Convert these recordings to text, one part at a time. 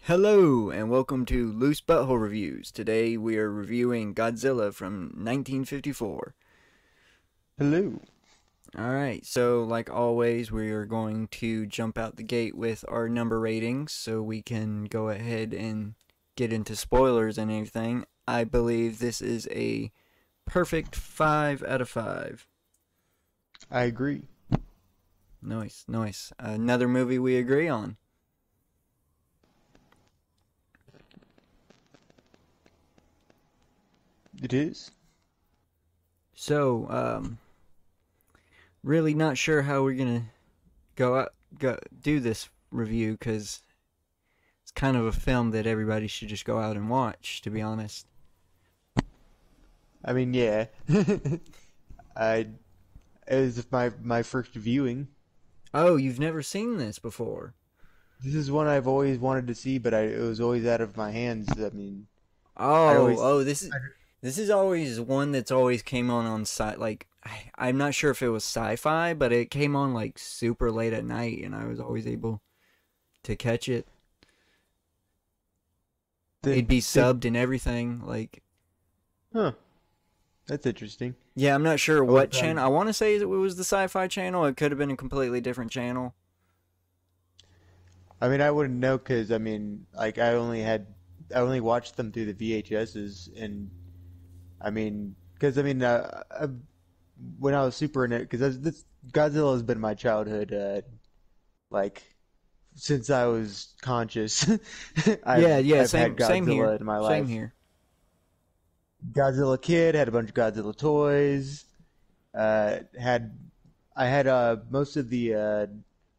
Hello, and welcome to Loose Butthole Reviews. Today we are reviewing Godzilla from 1954. Hello. Alright, so like always, we are going to jump out the gate with our number ratings so we can go ahead and get into spoilers and everything. I believe this is a perfect 5 out of 5. I agree. Nice, nice. Another movie we agree on. It is. So, really not sure how we're gonna go do this review because it's kind of a film that everybody should just go out and watch, to be honest. I mean, yeah. I it was my first viewing. Oh, you've never seen this before? This is one I've always wanted to see, but it was always out of my hands. I mean, I Oh, always oh, this is always one that's always came on like I'm not sure if it was sci-fi, but it came on like super late at night, and I was always able to catch it. the It'd be the subbed and everything. Like, huh. That's interesting. yeah, I'm not sure I was what channel. I want to say it was the Sci-Fi Channel. It could have been a completely different channel. I mean, I wouldn't know because I mean, like I only watched them through the VHSs, and I mean, because I mean, when I was super in it, because this Godzilla has been my childhood. Like since I was conscious, Yeah, yeah, I've had same here. Godzilla in my Same life. here. Godzilla kid, had a bunch of Godzilla toys. Had I had most of the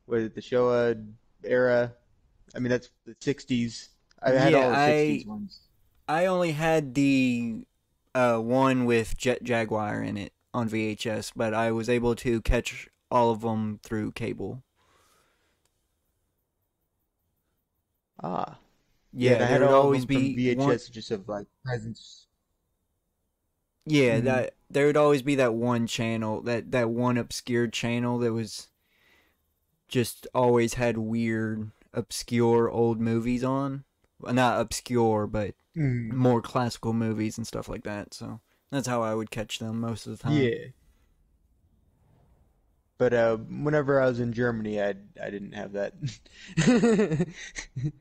what is it, the Showa era. I mean that's the '60s. I had Yeah, all the '60s I ones. I only had the one with Jet Jaguar in it on VHS, but I was able to catch all of them through cable. Ah, yeah, and Yeah, I there had would all of always them from be one. VHS just of like presents. Yeah, Hmm. that there would always be that one channel, that one obscure channel that was just always had weird, obscure old movies on. Well, not obscure, but Hmm. more classical movies and stuff like that. So that's how I would catch them most of the time. Yeah. But whenever I was in Germany, I didn't have that,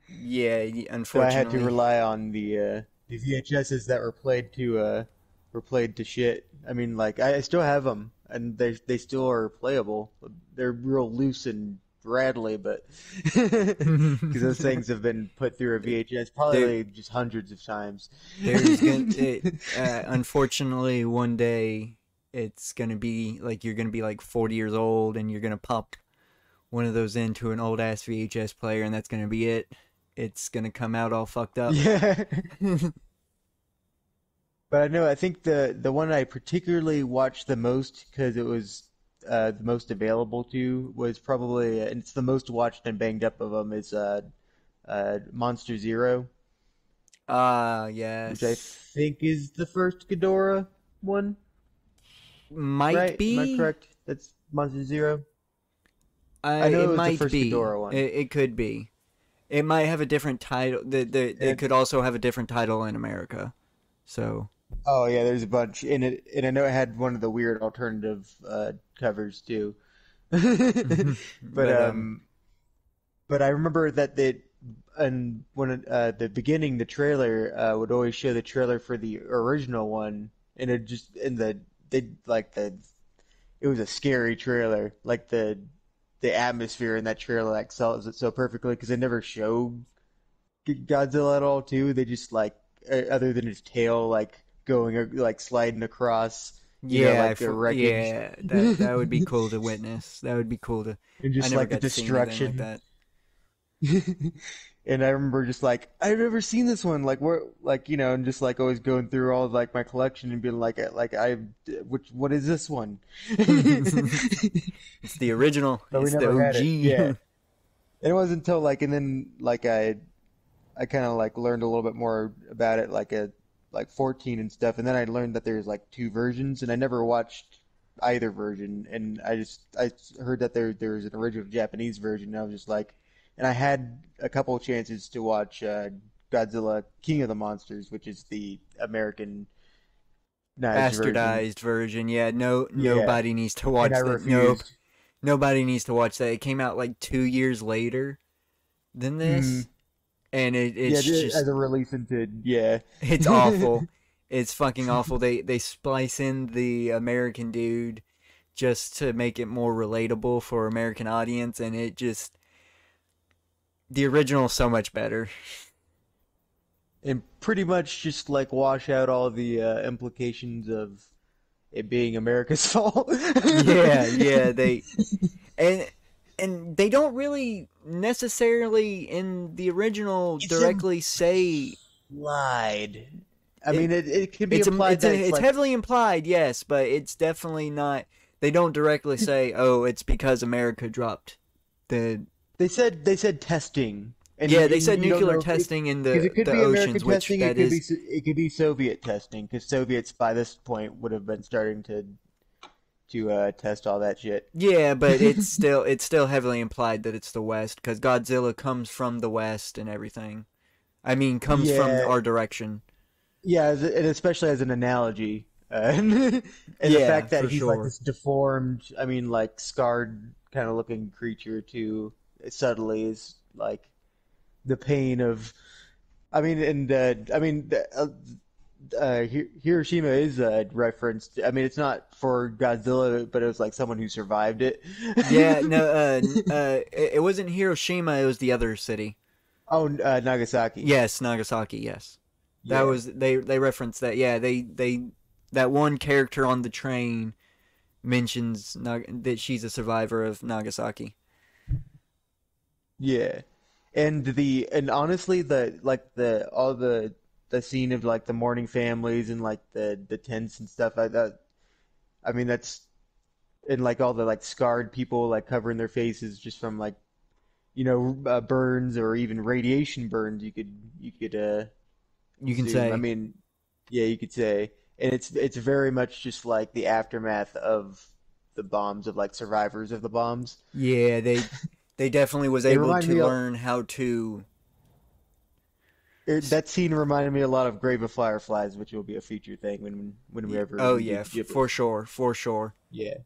Yeah, so I had to unfortunately. rely on the VHSs that were played to shit. I mean, like I still have them, and they still are playable. They're real loose and rattly, but because those things have been put through a VHS there, probably just hundreds of times. there's gonna unfortunately one day it's gonna be like you're gonna be like 40 years old and you're gonna pop one of those into an old ass VHS player and that's gonna be it. It's gonna come out all fucked up. Yeah. But I know I think the one I particularly watched the most because it was the most available to was probably and it's the most watched and banged up of them is Monster Zero, which I Yes. think is the first Ghidorah one, Might right? Am I be. correct? That's Monster Zero. I I know it it was the might first be. Ghidorah one. It could be. It might have a different title. It It, could also have a different title in America. So oh yeah, there's a bunch in it, and I know it had one of the weird alternative covers too. But but But I remember that and when the beginning, the trailer would always show the trailer for the original one, and it just in the they like the it was a scary trailer. Like the atmosphere in that trailer like sells it so perfectly because they never show Godzilla at all too. They just like other than his tail like going like sliding across, yeah, like the wreckage yeah, that would be cool to witness. That would be cool to. and I just never like the got to see anything like destruction. that. And I remember just like I've never seen this one like where like and just like always going through all of, like my collection and being like I which what is this one? It's the original. But we It's the never had it. Yeah. OG. And it wasn't until like and then like I kind of like learned a little bit more about it like at like 14 and stuff and then I learned that there's like two versions and I never watched either version and I heard that there's an original Japanese version and I was just like and I had a couple chances to watch Godzilla King of the Monsters, which is the Americanized version. Bastardized version. Yeah, no, Yeah, nobody needs to and I watch that. Nope, refused. nobody needs to watch that. It came out like 2 years later than Mm, this, and yeah, it's just as a release into yeah. it's awful. It's fucking awful. They splice in the American dude just to make it more relatable for American audience, and it just the original is so much better. And pretty much just like wash out all the implications of it being America's fault. Yeah, yeah, and and they don't really necessarily in the original It's directly say implied. I it. mean, it can be implied that it's It's like heavily implied, yes, but it's definitely not. They don't directly say, "Oh, it's because America dropped the." they said testing, Yeah, they and said you don't nuclear know if testing in because it could the be American oceans, which testing, that is. it could be Soviet testing because Soviets by this point would have been starting to test all that shit. Yeah, but it's still heavily implied that it's the West because Godzilla comes from the West and everything. I mean, comes from Yeah, our direction. yeah, and especially as an analogy, and the Yeah, fact that for he's like sure. this deformed, I mean, like scarred kind of looking creature too, subtly is like the pain of, I mean, and Hiroshima is referenced. I mean, it's not for Godzilla, but it was like someone who survived it. Yeah, no, it wasn't Hiroshima. It was the other city. Oh, Nagasaki. Yes, Nagasaki. Yes, that Yeah, was they referenced that. Yeah, they that one character on the train mentions that she's a survivor of Nagasaki. yeah. And honestly, the like the all the scene of like the mourning families and like the tents and stuff like that. I mean, that's and like all the like scarred people like covering their faces just from like burns or even radiation burns. You could You can assume. I say, mean, yeah, you could say, and it's very much just like the aftermath of the bombs of like survivors of the bombs. yeah, they definitely was It able reminded to me of learn how to. that scene reminded me a lot of Grave of Fireflies, which will be a future thing when we ever Oh redo yeah, Ghibli. for sure, for sure. Yeah,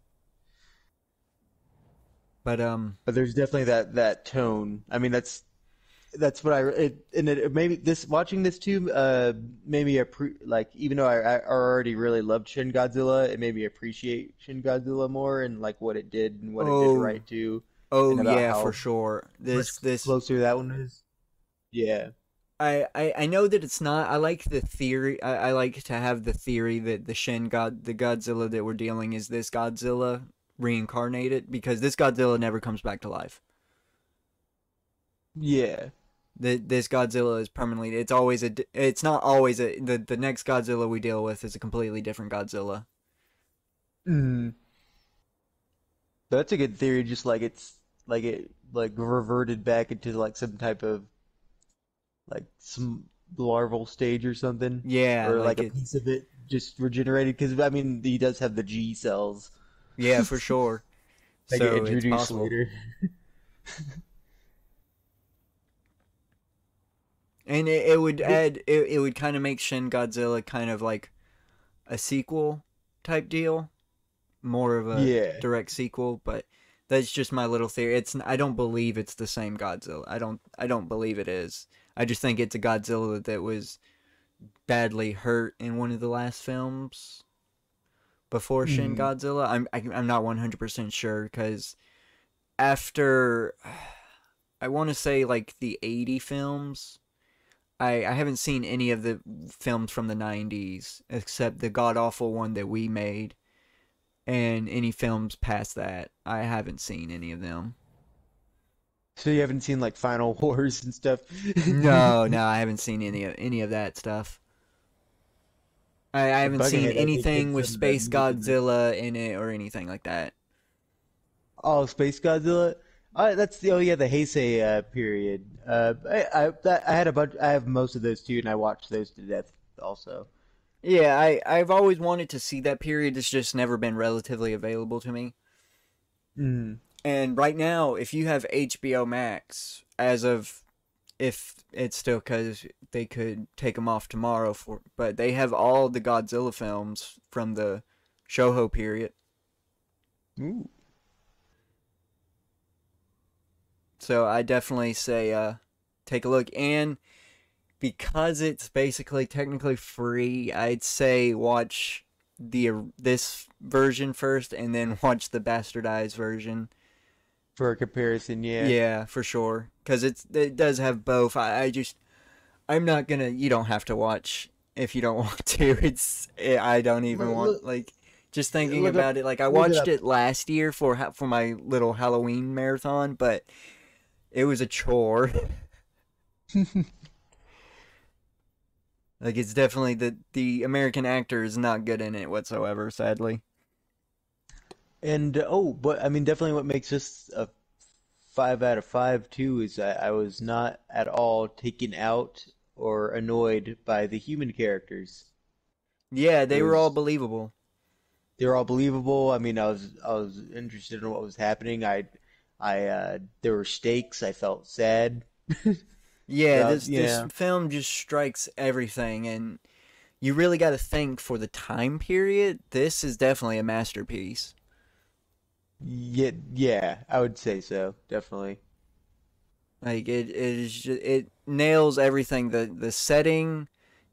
But but there's definitely that tone. I mean, that's what it maybe this watching this too made me like even though I already really loved Shin Godzilla, it made me appreciate Shin Godzilla more and like what it did and what it did oh right too, and oh about yeah, for how sure. much This closer that one is. Yeah. I know that it's not. I like the theory. I like to have the theory that the Godzilla that we're dealing is this Godzilla reincarnated because this Godzilla never comes back to life. Yeah. This Godzilla is permanently. It's always a. It's not always a. The next Godzilla we deal with is a completely different Godzilla. Mm. That's a good theory. Just like it like reverted back into like some type of like some larval stage or something, Yeah, or like like a it. piece of it just regenerated. Because I mean, he does have the G cells Yeah, for sure. that get So it's introduced possible, later. and it would This, add. It would kind of make Shin Godzilla kind of like a sequel type deal, more of a yeah. direct sequel, but that's just my little theory. It's I don't believe it's the same Godzilla. I don't believe it is. I just think it's a Godzilla that was badly hurt in one of the last films before Shin Mm. Godzilla. I'm not 100% sure cuz after I want to say like the 80 films, I haven't seen any of the films from the 90s except the god awful one that we made, and any films past that, I haven't seen any of them. So you haven't seen like Final Wars and stuff? No, no, I haven't seen any of that stuff. I The haven't seen Buckethead, I think, anything did with some of the Space music and Godzilla in it or anything like that. oh, Space Godzilla. That's the oh yeah, the Heisei period. I had a bunch. I have most of those too, and I watched those to death also. Yeah, I've always wanted to see that period. It's just never been relatively available to me. Mm. And right now, if you have HBO Max, as of if it's still because they could take them off tomorrow for, but they have all the Godzilla films from the Shoho period. Ooh. So I definitely say take a look. And because it's basically technically free, I'd say watch this version first and then watch the bastardized version. For a comparison, yeah. Yeah, for sure. Because it does have both. I'm not gonna. You don't have to watch if you don't want to. I don't even want, like, just thinking about it. Like, I Look it watched up. it last year for my little Halloween marathon, but it was a chore. Like, it's definitely the American actor is not good in it whatsoever, sadly. And but I mean, definitely what makes this a 5 out of 5 too is that I was not at all taken out or annoyed by the human characters. Yeah, It they were all was believable. they were all believable. I mean, I was interested in what was happening. There were stakes. I felt sad Yeah, about this film just strikes everything, and you really got to think for the time period. This is definitely a masterpiece. yeah, I would say so, definitely. Like it nails everything. The setting,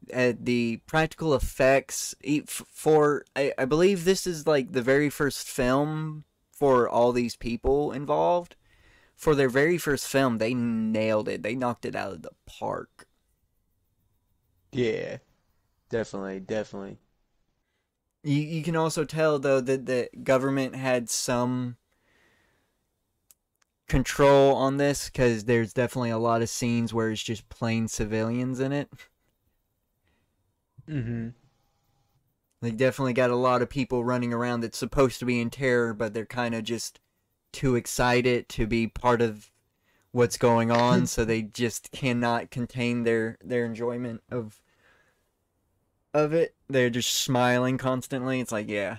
the practical effects. I believe this is like the very first film for all these people involved. For their very first film, they nailed it. They knocked it out of the park. Yeah, definitely, definitely. You can also tell though that the government had some control on this because there's definitely a lot of scenes where it's just plain civilians in it. Hmm. They definitely got a lot of people running around that's supposed to be in terror, but they're kind of just too excited to be part of what's going on, so they just cannot contain their enjoyment of it. They're just smiling constantly. It's like, yeah,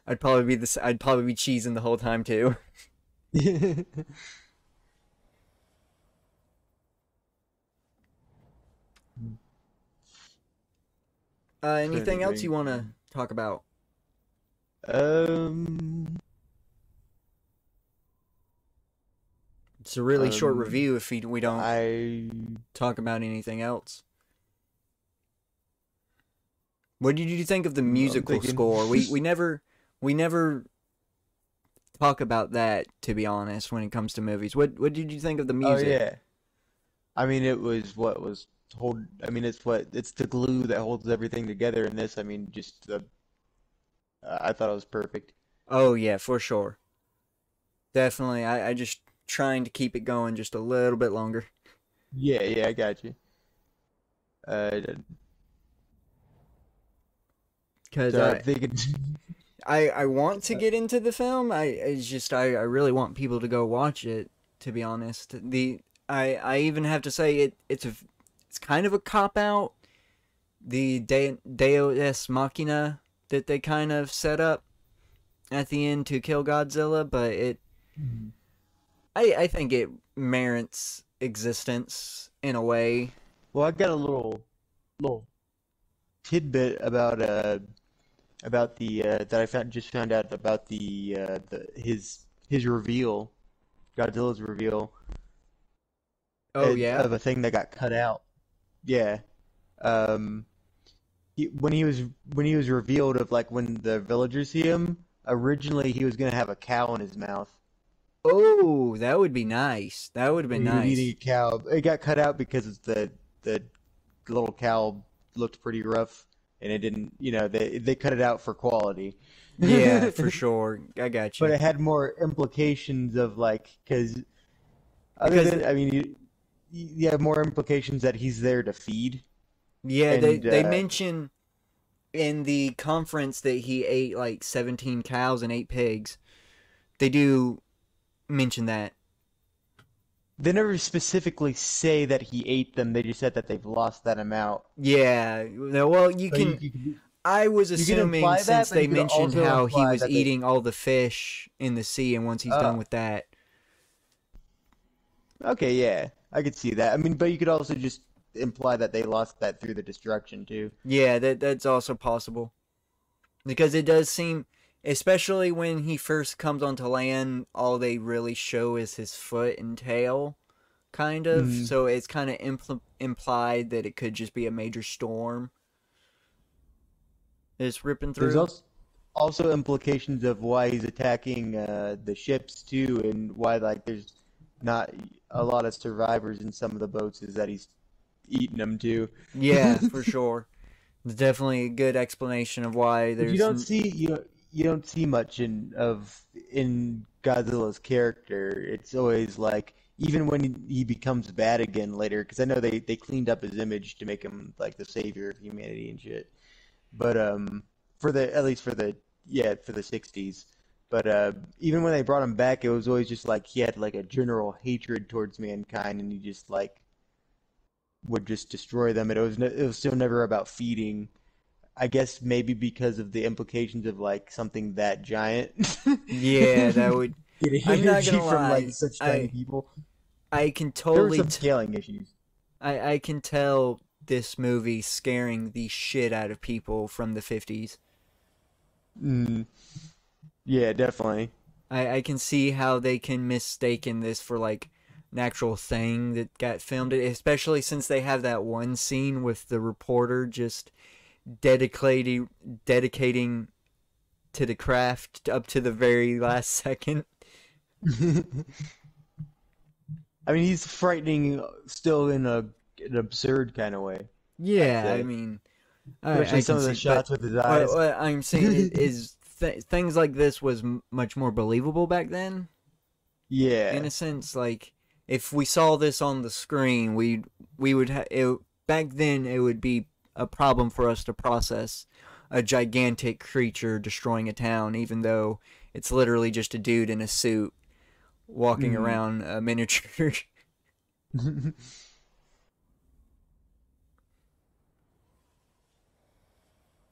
I'd probably be this. I'd probably be cheesing the whole time too. Trying to Anything think of else you want anything. to talk about? Um, It's a really short um, review if we don't I talk about anything else. What did you think of the I'm musical thinking. score? We never talk about that, to be honest, when it comes to movies. What did you think of the Oh music? yeah. I mean, it was what was hold. I mean, it's the glue that holds everything together in this. I mean, just the. I thought it was perfect. Oh yeah, for sure. Definitely. I just trying to keep it going just a little bit longer. Yeah, yeah, I got you. Uh, Cause so I'm thinking. I want to get into the film. I really want people to go watch it, to be honest. I even have to say it's kind of a cop out, the Deus Machina that they kind of set up at the end to kill Godzilla, but I think it merits existence in a way. Well, I got a little tidbit about the that I found out about the his reveal, Godzilla's reveal Oh yeah. of a thing that got cut out. Yeah. Um, when he was revealed of like when the villagers see him, originally he was gonna have a cow in his mouth. Oh, that would be nice. That would have been He was eating nice. a cow. It got cut out because the little cow looked pretty rough, and it didn't. They cut it out for quality. Yeah, for sure. I got But you. it had more implications of like because other Because than I mean you have more implications that he's there to feed yeah, they and they mention in the conference that he ate like 17 cows and 8 pigs. They do mention that. they never specifically say that he ate them. They just said that they've lost that amount. Yeah. Well, So I was you can assuming imply that, since but they you could mentioned also how he imply was that they eating all the fish in the sea and once he's done uh with that. Okay, yeah, I could see that. I mean, but you could also just imply that they lost that through the destruction too. Yeah, that's also possible. Because it does seem, especially when he first comes onto land, all they really show is his foot and tail, kind of. Mm. So it's kind of implied that it could just be a major storm that's ripping There's through. also implications of why he's attacking the ships too, and why like there's not a lot of survivors in some of the boats is that he's eating them too. Yeah, for sure. It's definitely a good explanation of why But you there's. don't see you don't see much in Godzilla's character. It's always like even when he becomes bad again later, because I know they cleaned up his image to make him like the savior of humanity and shit. But for the at least for the yeah for the 60s. But even when they brought him back, it was always just like he had like a general hatred towards mankind, and he just like would just destroy them. And it was still never about feeding. I guess maybe because of the implications of like something that giant Yeah, that would. getting I'm not energy gonna from like lie. such tiny I people. I can There were totally. some scaling issues. I can tell this movie scaring the shit out of people from the 50s. Mm, yeah, definitely. I can see how they can mistaken this for like an actual thing that got filmed, especially since they have that one scene with the reporter just dedicating to the craft up to the very last second. I mean, he's frightening still in an absurd kind of way, I'd Yeah, I say. mean, Especially I some can of the see, but shots with his eyes. what I'm saying is things like this was much more believable back then. In Yeah. a sense, like if we saw this on the screen, we would back then it would be a problem for us to process a gigantic creature destroying a town, even though it's literally just a dude in a suit walking Mm. around a miniature.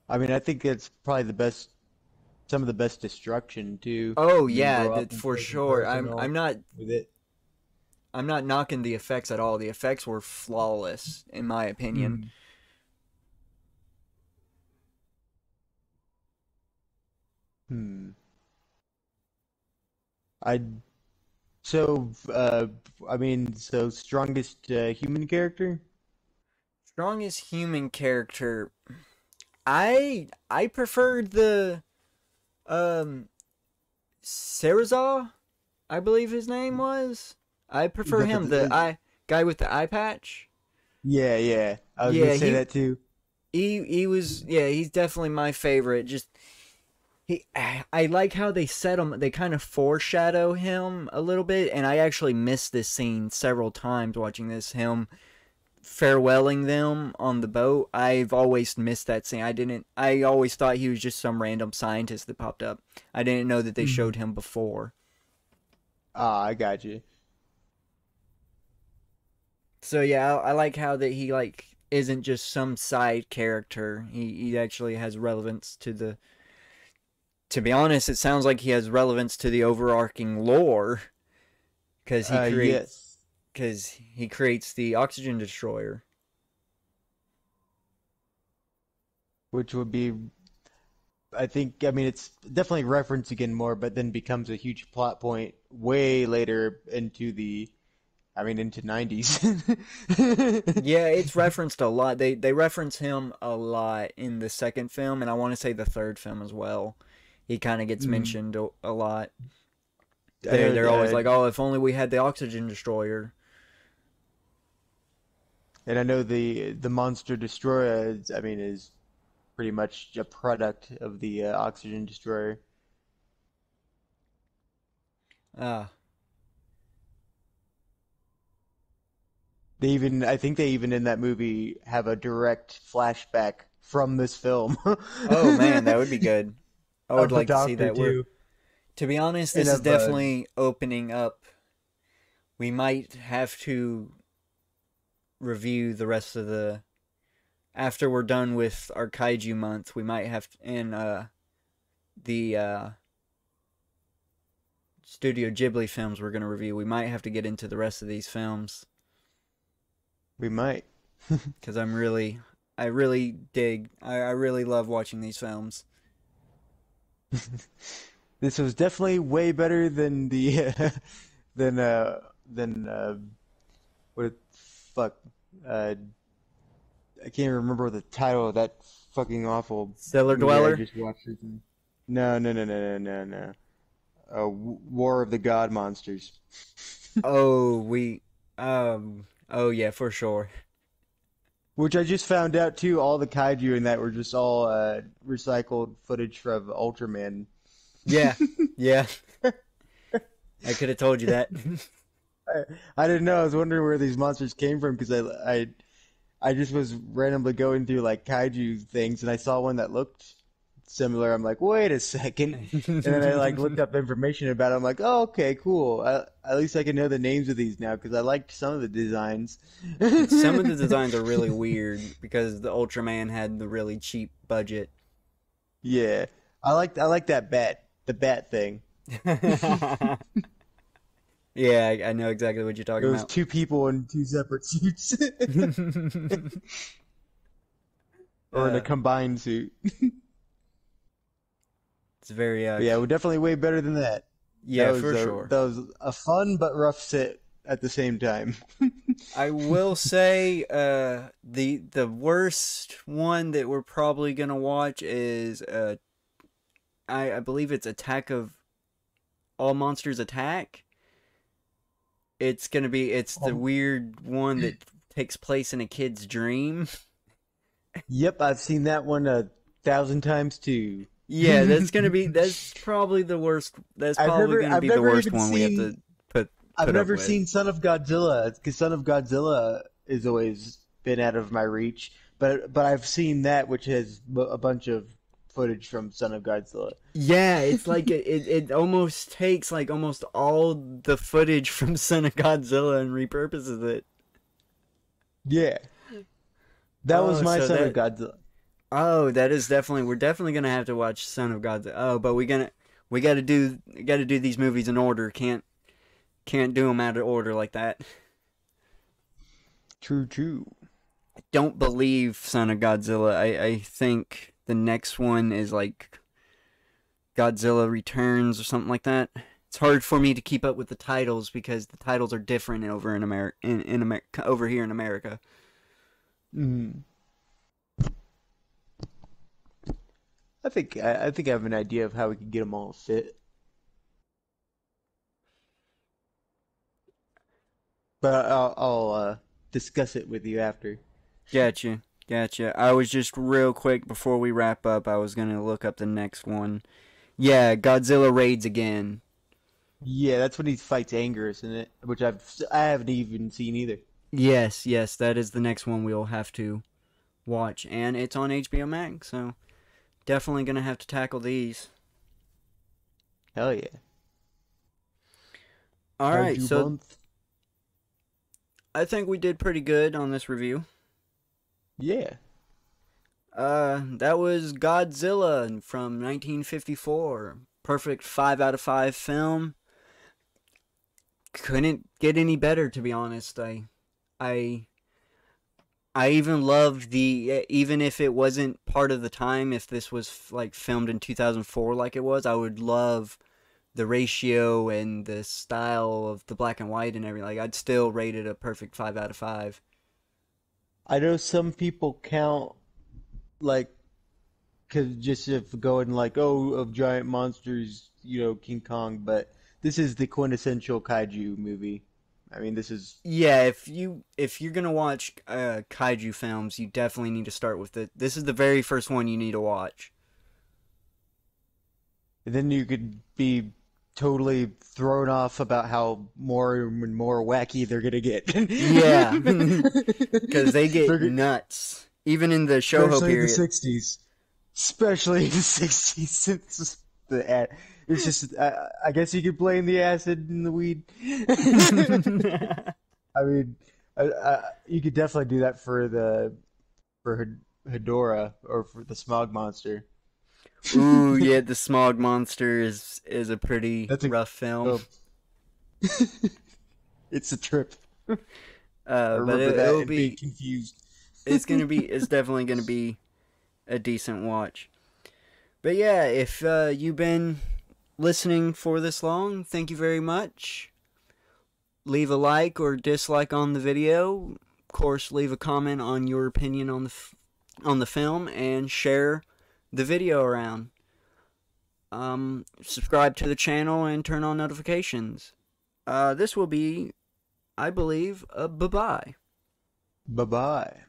I mean, I think it's probably some of the best destruction too. Oh I mean, yeah, we're that up for close and sure. personal with it. I'm not knocking the effects at all. The effects were flawless in my opinion. Mm. Hmm. I so I mean, so strongest human character? Strongest human character. I preferred the um Sarazar, I believe his name was. I prefer The, him, the eye guy with the eye patch. yeah, yeah. I was gonna Yeah, say that too. he was yeah, he's definitely my favorite. Just he I like how they set him, they kind of foreshadow him a little bit, and I actually missed this scene several times watching this, him farewelling them on the boat. I've always missed that scene. I always thought he was just some random scientist that popped up. I didn't know that they Mm. showed him before. Ah, I got you. So yeah, I like how that he like isn't just some side character. He actually has relevance to the. To be honest, it sounds like he has relevance to the overarching lore Yes. because he creates the oxygen destroyer. Which would be, I think, I mean, it's definitely referenced again more, but then becomes a huge plot point way later into I mean, into 90s. Yeah, it's referenced a lot. They reference him a lot in the second film, and I want to say the third film as well. He kind of gets Mm. mentioned a lot. I know, They're always like, "Oh, if only we had the oxygen destroyer." and I know the monster destroyer. I mean, is pretty much a product of the oxygen destroyer. Ah, I think they even in that movie have a direct flashback from this film oh man, that would be good. I would of the like to see doctor that. We're too, To be honest, and this is of definitely opening up. We might have to review the rest of the after we're done with our kaiju month. We might have and the Studio Ghibli films we're gonna review. We might have to get into the rest of these films We might. because I really dig. I really love watching these films. This was definitely way better than the than what fuck uh I can't remember the title of that fucking awful Cellar movie I Dweller. just watched recently. No, no, no, no, no, no, no. War of the God Monsters. Oh, Oh yeah, for sure. Which I just found out too, all the kaiju in that were just all recycled footage from Ultraman. Yeah, yeah. I could have told you that. I, I didn't know. I was wondering where these monsters came from because I just was randomly going through like kaiju things and I saw one that looked similar. I'm like, wait a second, and then I like looked up information about it. I'm like, oh, okay, cool. At least I can know the names of these now because I liked some of the designs. Some of the designs are really weird because the Ultraman had the really cheap budget. Yeah, I like that bat, the bat thing. Yeah, I know exactly what you're It talking was about. two people in two separate suits, or in a uh, combined suit. it's very But yeah, we're definitely way better than that. yeah, for sure. That was a fun but rough sit at the same time. I will say the worst one that we're probably gonna watch is I believe it's Attack of All Monsters Attack. It's the Um, weird one that takes place in a kid's dream. yep, I've seen that one 1,000 times too. Yeah, that's probably the worst. That's probably gonna I've be the never worst even one we have seen to put I've put up never with. seen Son of Godzilla because Son of Godzilla has always been out of my reach. But I've seen that, which has a bunch of footage from Son of Godzilla. Yeah, it's like it almost takes like almost all the footage from Son of Godzilla and repurposes it. Yeah, that was Oh, my so Son of that Godzilla. oh, that is definitely we're definitely gonna have to watch Son of Godzilla. Oh, but we gotta do these movies in order. Can't do them out of order like that. True, true. I don't believe Son of Godzilla. I think the next one is like Godzilla Returns or something like that. It's hard for me to keep up with the titles because the titles are different over in America, in America, over here in America. Mm. I think I have an idea of how we can get them all fit, but I'll discuss it with you after. Gotcha, gotcha. I was just real quick before we wrap up. I was gonna look up the next one. Yeah, Godzilla raids again. Yeah, that's when he fights Anger, isn't it? Which I haven't even seen either. Yes, yes, that is the next one we'll have to watch, and it's on HBO Max, so definitely gonna have to tackle these. Hell yeah. All right, Kaiju so month. I think we did pretty good on this review. Yeah. That was Godzilla from 1954. Perfect 5 out of 5 film. Couldn't get any better, to be honest. I, I even loved even if it wasn't part of the time, if this was like filmed in 2004 like it was, I would love the ratio and the style of the black and white and everything. Like, I'd still rate it a perfect 5 out of 5. I know some people count like cause just if going like oh of giant monsters, King Kong, but this is the quintessential kaiju movie. I mean, this is Yeah, if you're gonna watch kaiju films, you definitely need to start with it. This is the very first one you need to watch. then you could be totally thrown off about how more and more wacky they're gonna get. Yeah, because they get They're, nuts, even in the Shoho especially in the period. 60s. Especially in the 60s, since it's just, I guess you could blame the acid and the weed. I mean, you could definitely do that for Hedora or for the smog monster. Ooh, yeah, the Smog Monster is a pretty That's a rough film. oh, it's a trip. I But remember that it'll and being be confused. it's definitely gonna be a decent watch. But yeah, if you've been listening for this long, thank you very much. Leave a like or dislike on the video. Of course, leave a comment on your opinion on the film and share the video around. Subscribe to the channel and turn on notifications. This will be, I believe, a bye bye. Bye bye.